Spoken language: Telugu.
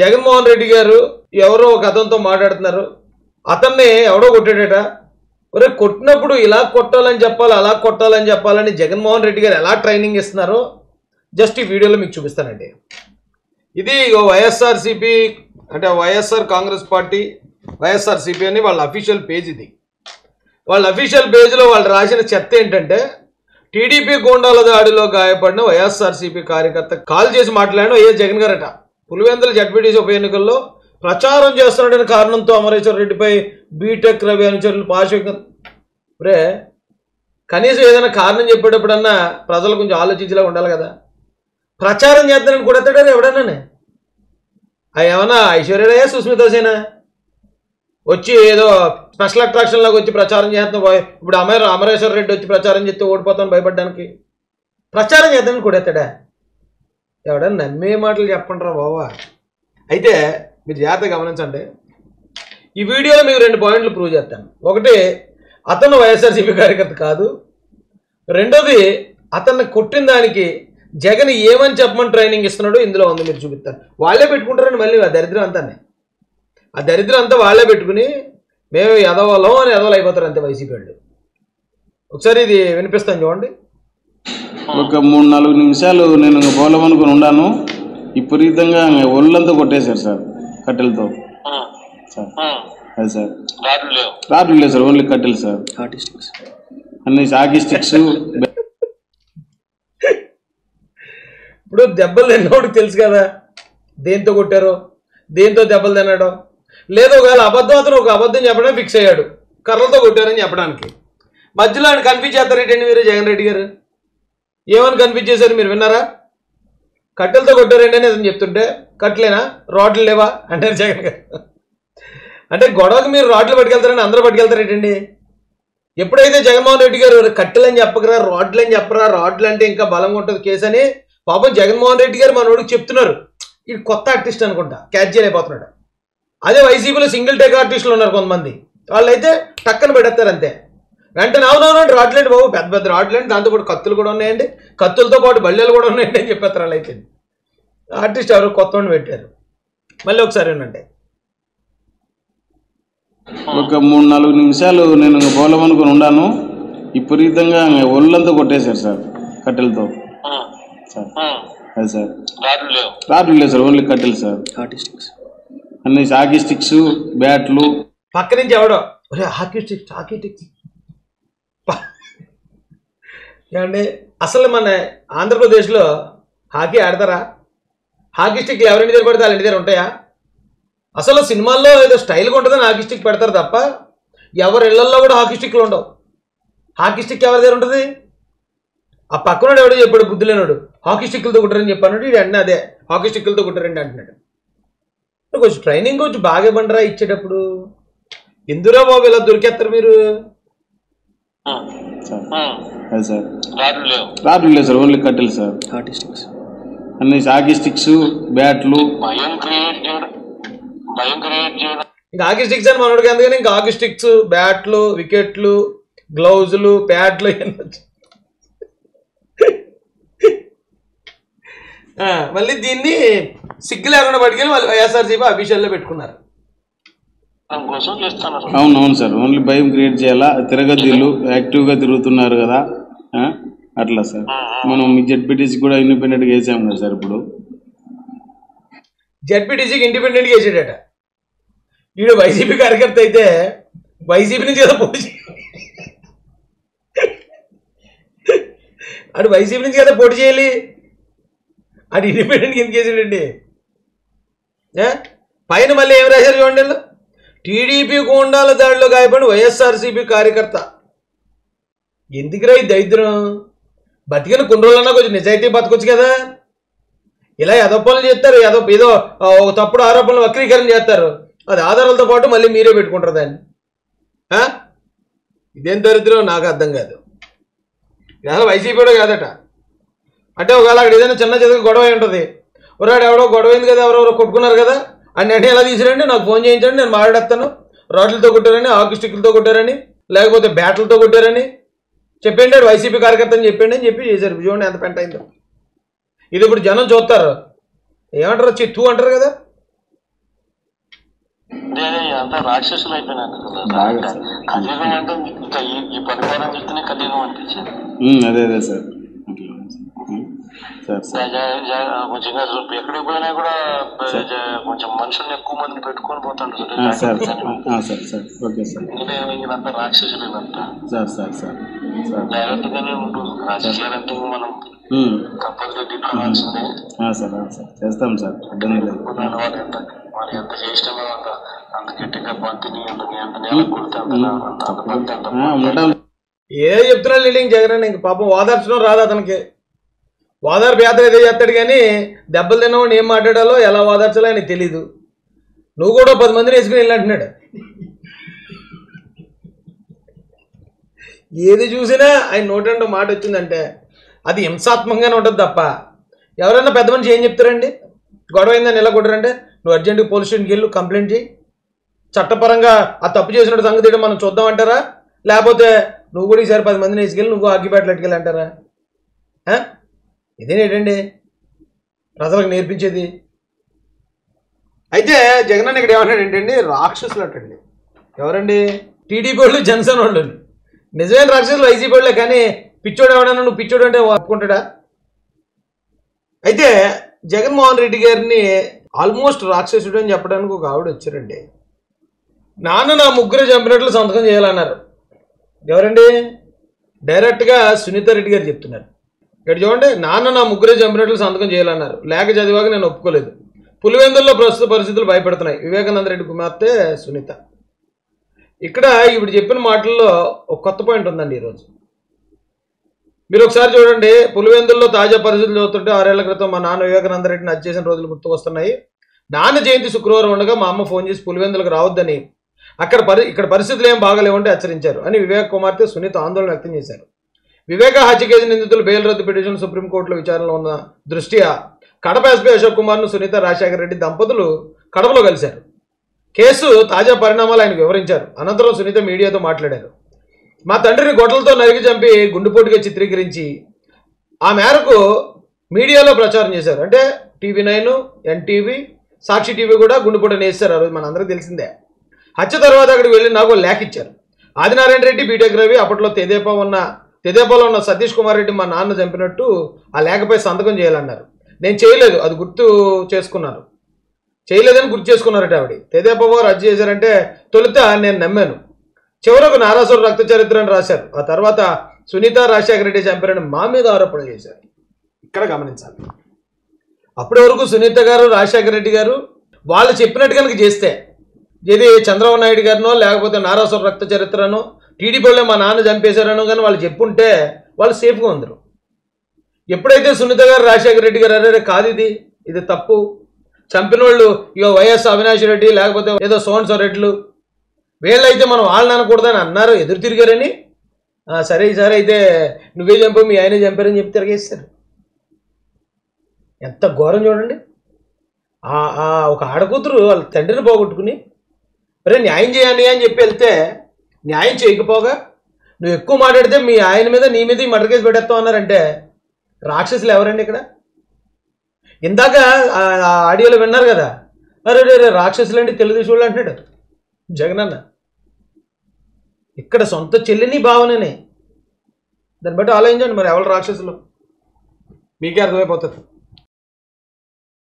జగన్మోహన్ రెడ్డి గారు ఎవరో ఒక అతనితో మాట్లాడుతున్నారు. అతన్ని ఎవడో కొట్టాడట. ఒరే కొట్టినప్పుడు ఇలా కొట్టాలని చెప్పాలి, అలా కొట్టాలని చెప్పాలని జగన్మోహన్ రెడ్డి గారు ఎలా ట్రైనింగ్ ఇస్తున్నారో జస్ట్ ఈ వీడియోలో మీకు చూపిస్తానండి. ఇది వైఎస్ఆర్సీపీ అంటే వైఎస్ఆర్ కాంగ్రెస్ పార్టీ వైఎస్ఆర్సీపీ అని వాళ్ళ అఫీషియల్ పేజ్. ఇది వాళ్ళ అఫీషియల్ పేజ్లో వాళ్ళు రాసిన చెత్త ఏంటంటే, టీడీపీ గూండాల దాడిలో గాయపడిన వైఎస్ఆర్సీపీ కార్యకర్త కాల్ చేసి మాట్లాడిన వైఎస్ జగన్ గారట. పులివెందుల జడ్పీటీసీ ఉప ఎన్నికల్లో ప్రచారం చేస్తున్నాడనే కారణంతో అమరేశ్వర రెడ్డిపై బీటెక్ రవి అనుచరులు పాశవికం. రే కనీసం ఏదైనా కారణం చెప్పేటప్పుడన్నా ప్రజలు కొంచెం ఆలోచించేలా ఉండాలి కదా. ప్రచారం చేద్దానని కూడా ఎత్తాడు ఎవడన్నానే. అవి ఏమన్నా ఐశ్వర్యరాయ సుస్మితాసేనా వచ్చి ఏదో స్పెషల్ అట్రాక్షన్ లాగా వచ్చి ప్రచారం చేస్తాం. ఇప్పుడు అమరేశ్వర రెడ్డి వచ్చి ప్రచారం చేస్తే ఓడిపోతాను భయపడ్డానికి. ప్రచారం చేద్దామని కూడా ఎత్తాడా. ఎవడన్నా నమ్మే మాటలు చెప్పండి రా బావా. అయితే మీరు జాగ్రత్తగా గమనించండి. ఈ వీడియోలో మీకు 2 పాయింట్లు ప్రూవ్ చేస్తాను. ఒకటి, అతను వైఎస్ఆర్సీపీ కార్యకర్త కాదు. రెండోది, అతన్ని కొట్టిన దానికి జగన్ ఏమని చెప్పమని ట్రైనింగ్ ఇస్తున్నాడో ఇందులో ఉంది, మీరు చూపిస్తాను. వాళ్ళే పెట్టుకుంటారని మళ్ళీ ఆ దరిద్రం అంతానే. ఆ దరిద్రం అంతా వాళ్ళే పెట్టుకుని మేము ఎదవలం అని ఎదవలు అయిపోతారు అంతే వైసీపీ వాళ్ళు. ఒకసారి ఇది వినిపిస్తాను చూడండి. ఒక 3-4 నిమిషాలు నేను పోలమనుకుని ఉన్నాను. విపరీతంగా ఒళ్ళంతా కొట్టేశారు సార్ కట్టెలతో. సార్ అది సార్ రాడ్లు లేదు సార్, ఓన్లీ కట్టెలు సార్. అన్ని సాకి స్టిక్స్. ఇప్పుడు దెబ్బలు తిన్నోడు తెలుసు కదా దేంతో కొట్టారో, దేంతో దెబ్బలు తిన్నాడో. లేదు ఒకవేళ అబద్ధం, అతను ఒక అబద్ధం చెప్పడం ఫిక్స్ అయ్యాడు, కర్రలతో కొట్టారని చెప్పడానికి. మధ్యలో ఆయన కన్ఫ్యూజ్ చేస్తారేంటండి మీరు జగన్ రెడ్డి గారు? ఏమని కన్ఫ్యూజ్ చేశారు మీరు విన్నారా? కట్టెలతో కొట్టారండి అని అతను చెప్తుంటే, కట్టలేనా రాడ్లు లేవా అంటారు జగన్ గారు. అంటే గొడవకి మీరు రాడ్లు పట్టుకెళ్తారని అందరూ పట్టుకెళ్తారేంటండి? ఎప్పుడైతే జగన్మోహన్ రెడ్డి గారు కట్టెలు అని చెప్పకరా, రాడ్లు అని చెప్పరా, రాడ్లు అంటే ఇంకా బలంగా ఉంటుంది కేసు అని పాపం జగన్మోహన్ రెడ్డి గారు మనోడికి చెప్తున్నారు. ఇది కొత్త ఆర్టిస్ట్ అనుకుంటా, క్యాచ్ చేయలేకపోతున్నాడు. అదే వైసీపీలో సింగిల్ టేక్ ఆర్టిస్టులు ఉన్నారు కొంతమంది, వాళ్ళైతే టక్కన పెడతారు అంతే. వెంటనే అవునవునండి రాడ్లేండి బాబు, పెద్ద పెద్ద రాడ్లేండి, దాంతోపాటు కత్తులు కూడా ఉన్నాయండి, కత్తులతో పాటు బల్లెలు కూడా ఉన్నాయండి అని చెప్పేస్తారు. వాళ్ళు అయితే ఆర్టిస్ట్ ఎవరు కొత్త పెట్టారు. మళ్ళీ ఒకసారి ఏంటంటే, ఒక 3-4 నిమిషాలు నేను పోలమనుకుని ఉన్నాను. విపరీతంగా ఒళ్ళంతా కొట్టేశారు సార్ కట్టెలతో. సార్ అది సార్ రాడ్లు లేదు సార్, ఓన్లీ కట్టెలు సార్. అన్ని సాకి స్టిక్స్, బ్యాట్లు. పక్క నుంచి ఎవడో హాకీ స్టిక్స్ ఏమండి, అసలు మన ఆంధ్రప్రదేశ్లో హాకీ ఆడతారా? హాకీ స్టిక్లు ఎవరింటి దగ్గర పడితే వాళ్ళ ఇంటి దగ్గర ఉంటాయా? అసలు సినిమాల్లో ఏదో స్టైల్గా ఉంటుందని హాకీ స్టిక్ పెడతారు తప్ప ఎవరి ఇళ్లల్లో కూడా హాకీ స్టిక్లు ఉండవు. హాకీ స్టిక్ ఎవరి దగ్గర ఉంటుంది? ఆ పక్కనోడు ఎవడో చెప్పాడు, బుద్ధి లేనాడు, హాకీ స్టిక్లతో కుట్టారని చెప్పాను. ఇది అన్నీ అదే హాకీ స్టిక్లతో కుట్టారండి అంటున్నాడు. కొంచెం ట్రైనింగ్ కొంచెం బాగా ఇవ్వండిరా ఇచ్చేటప్పుడు. ఎందురా బాబు ఇలా దొరికేస్తారు మీరు? రాడ్లు లేదు సార్, ఓన్లీ కట్టెలు సార్. అన్ని సాకి స్టిక్స్, బ్యాట్లు. ఇంకా హాకీ స్టిక్స్ అని మనోడికి అందుకని ఇంకా హాకీ స్టిక్స్, బ్యాట్లు, వికెట్లు, గ్లౌజులు, ప్యాడ్లు మళ్ళీ దీన్ని సిగ్గు లేకుండా పట్టుకెళ్ళి వాళ్ళు వైఎస్ఆర్సీపీ అఫీషియల్లో పెట్టుకున్నారు. అవునవును సార్, ఓన్లీ భయం క్రియేట్ చేయాలా. తిరగద్దులు యాక్టివ్గా తిరుగుతున్నారు కదా అట్లా సార్. మనం జెడ్పీటీసీ కూడా ఇండిపెండెంట్గా వేసాము కదా సార్. ఇప్పుడు జెడ్పీటీసీకి ఇండిపెండెంట్గా వేసాడట. వీడు వైసీపీ కార్యకర్త అయితే వైసీపీ నుంచి కదా పోటీ అటు వైసీపీ నుంచి కదా పోటీ చేయాలి, అటు ఇండిపెండెంట్కి ఎందుకు వేసాడండి? పైన మళ్ళీ ఏం రాశారు చూడండి, టీడీపీ గూండాల దాడిలో గాయపడిన వైఎస్ఆర్సీపీ కార్యకర్త. ఎందుకురా ఈ దరిద్రం? బతికిన కొన్ని రోజులన్నా కొంచెం నిజాయితీ బతకొచ్చు కదా. ఇలా ఏదో పనులు చేస్తారు, ఏదో తప్పుడు ఆరోపణలు వక్రీకరణ చేస్తారు. అది ఆధారాలతో పాటు మళ్ళీ మీరే పెట్టుకుంటారు దాన్ని. ఇదేం దరిద్రం నాకు అర్థం కాదు. అసలు వైసీపీ కూడా కాదట. అంటే ఒకవేళ అక్కడ ఏదైనా చిన్న చిన్న గొడవ ఉంటుంది, ఒకరాడు ఎవడో గొడవైంది కదా, ఎవరెవరో కొట్టుకున్నారు కదా అని అంటే ఎలా తీసిరండి, నాకు ఫోన్ చేయించండి, నేను మాట్లాడేస్తాను. రాడ్లతో కొట్టారని, హాకీ స్టిక్లతో కొట్టారని, లేకపోతే బ్యాట్లతో కొట్టారని చెప్పండి, వైసీపీ కార్యకర్త అని చెప్పండి అని చెప్పి చేశారు. చూడండి ఎంత పెంట అయిందో. ఇది ఇప్పుడు జనం చూస్తారు, ఏమంటారు, చిత్తు అంటారు కదా, అంతా రాక్షసులు అయిపోయినారు కలియుగం అంటే ఇంకా ఈ పరిపాలన చూస్తేనే కలియుగం అనిపించింది. అదే అదే సార్ కొంచెం ఎక్కడికి పోయినా కూడా కొంచెం మనుషుల్ని ఎక్కువ మందిని పెట్టుకొని పోతాడు. ఇదంతా రాక్షసులు ఇదంతా జాగ్రత్తగానే ఉంటుంది. రాజకీయాలంటే మనం కంపల్సరీ డిప్లొమాల్సిందే. చేస్తాం సార్, వాళ్ళు ఎంత చేసినా అంత గట్టిగా బంతిని అంత నేల కొడితే ఏ చెప్తున్నా లీడింగ్ జగన్ ఇంక పాపం ఓదార్చడం రాదు అతనికి. ఓదార్పు యాత్ర ఏదో చేస్తాడు కానీ దెబ్బలు తిన్నవాడిని ఏం మాట్లాడాలో ఎలా ఓదార్చాలో ఆయనకి తెలీదు. నువ్వు కూడా 10 మందిని వేసుకుని వెళ్ళంటున్నాడు. ఏది చూసినా ఆయన నోటంటూ మాట వచ్చిందంటే అది హింసాత్మకంగానే ఉంటుంది తప్ప ఎవరైనా పెద్ద మనిషి ఏం చెప్తారండి? గొడవ అయిందని ఎలా కొట్టరంటే నువ్వు అర్జెంటుగా పోలీస్ స్టేషన్కి వెళ్ళి కంప్లైంట్ చేయి, చట్టపరంగా ఆ తప్పు చేసినట్టు సంగతి మనం చూద్దామంటారా? లేకపోతే నువ్వు కూడా ఈసారి 10 మందిని వేసుకెళ్ళి నువ్వు అగ్గిపేటలు ఎట్టుకెళ్ళి అంటారా? ఇదేనేటండి ప్రజలకు నేర్పించేది? అయితే జగన్ ఇక్కడ ఏమన్నాడు ఏంటండి, రాక్షసులు అటండి. ఎవరండి? టీడీపీ వాళ్ళు, జనసేన వాళ్ళు. నిజమైన రాక్షసులు వైసీపీ వాళ్ళే, కానీ పిచ్చోడు ఎవడన్నా నువ్వు పిచ్చోడు అంటే ఒప్పుకుంటాడా? అయితే జగన్మోహన్ రెడ్డి గారిని ఆల్మోస్ట్ రాక్షసుడు అని చెప్పడానికి ఒక ఆవిడ వచ్చారండి. నాన్న నా ముగ్గురు చంపినట్లు సంతకం చేయాలన్నారు. ఎవరండి? డైరెక్ట్గా సునీత రెడ్డి గారు చెప్తున్నారు. ఇక్కడ చూడండి, నాన్న నా ముగ్గురే చంపినట్లు సంతకం చేయాలన్నారు. లేఖ చదివాక నేను ఒప్పుకోలేదు. పులివెందుల్లో ప్రస్తుత పరిస్థితులు భయపెడుతున్నాయి. వివేకానంద రెడ్డి కుమార్తె సునీత. ఇక్కడ ఇప్పుడు చెప్పిన మాటల్లో ఒక కొత్త పాయింట్ ఉందండి ఈరోజు. మీరు ఒకసారి చూడండి, పులివెందుల్లో తాజా పరిస్థితులు చూస్తుంటే 6 ఏళ్ల క్రితం మా నాన్న వివేకానంద రెడ్డిని హత్య చేసిన రోజులు గుర్తుకొస్తున్నాయి. నాన్న జయంతి శుక్రవారం ఉండగా మా అమ్మ ఫోన్ చేసి పులివెందులకు రావద్దని, ఇక్కడ పరిస్థితులు ఏం బాగాలేవంటే హెచ్చరించారు అని వివేక్ కుమార్తె సునీత ఆందోళన వ్యక్తం చేశారు. వివేక హత్య కేసు నిందితులు బెయిల్ రద్దు పిటిషన్ సుప్రీంకోర్టులో విచారణలో ఉన్న దృష్ట్యా కడప ఎస్పీ అశోక్ కుమార్ను సునీత రాజశేఖర రెడ్డి దంపతులు కడపలో కలిశారు. కేసు తాజా పరిణామాలు ఆయన వివరించారు. అనంతరం సునీత మీడియాతో మాట్లాడారు. మా తండ్రిని గొడ్డలతో నరికి చంపి గుండెపోటుగా చిత్రీకరించి ఆ మేరకు మీడియాలో ప్రచారం చేశారు. అంటే TV9, NTV, సాక్షి టీవీ కూడా గుండెపోటు నేస్తారు. ఆ రోజు మనందరికీ తెలిసిందే. హత్య తర్వాత అక్కడికి వెళ్ళి నాకు లేఖ ఇచ్చారు. ఆదినారాయణ రెడ్డి, బీటెక్ రవి, అప్పట్లో తెదేపాలో ఉన్న సతీష్ కుమార్ రెడ్డి మా నాన్న చంపినట్టు ఆ లేఖపై సంతకం చేయాలన్నారు. నేను చేయలేదు, అది చేయలేదని గుర్తు చేసుకున్నారట ఆవిడ. తెదేపా వారు హత్య చేశారంటే తొలుత నేను నమ్మాను. చివరకు నారాసుర రక్త చరిత్ర అని రాశారు. ఆ తర్వాత సునీత రాజశేఖర రెడ్డి చంపారని మా మీద ఆరోపణలు చేశారు. ఇక్కడ గమనించాలి. అప్పటి వరకు సునీత గారు, రాజశేఖర రెడ్డి గారు వాళ్ళు చెప్పినట్టు కనుక చేస్తే, ఇది చంద్రబాబు నాయుడు గారినో లేకపోతే నారాసుర రక్త చరిత్రనో టీడీపీలో మా నాన్న చంపేశారనో కానీ వాళ్ళు చెప్పుంటే వాళ్ళు సేఫ్గా ఉందరు. ఎప్పుడైతే సునీత గారు, రాజశేఖర రెడ్డి గారు అరే కాదు ఇది తప్పు, చంపిన వాళ్ళు ఇక వైఎస్ అవినాష్ రెడ్డి లేకపోతే ఏదో సోన్సో రెడ్లు వీళ్ళైతే మనం వాళ్ళని అనకూడదని అన్నారు, ఎదురు తిరిగారని, సరే ఈసారి అయితే నువ్వే చంపావు, మీ ఆయనే చంపారని చెప్పి తిరిగేస్తారు. ఎంత ఘోరం చూడండి. ఒక ఆడకూతురు వాళ్ళ తండ్రిని పోగొట్టుకుని అరే న్యాయం చేయాలి అని చెప్పి వెళ్తే న్యాయం చేయకపోగా నువ్వు ఎక్కువ మాట్లాడితే మీ ఆయన మీద నీ మీద ఈ మర్డర్ కేసు పెట్టేస్తావు అన్నారంటే రాక్షసులు ఎవరండి ఇక్కడ? ఇందాక ఆడియోలో విన్నారు కదా, అరే రాక్షసులు అంటే తెలుగుదేశం వాళ్ళు అంటున్నాడు జగన్ అన్న. ఇక్కడ సొంత చెల్లిని భావననే. దాన్ని బట్టి ఆలోచించండి మరి ఎవరు రాక్షసులు, మీకే అర్థమైపోతుంది.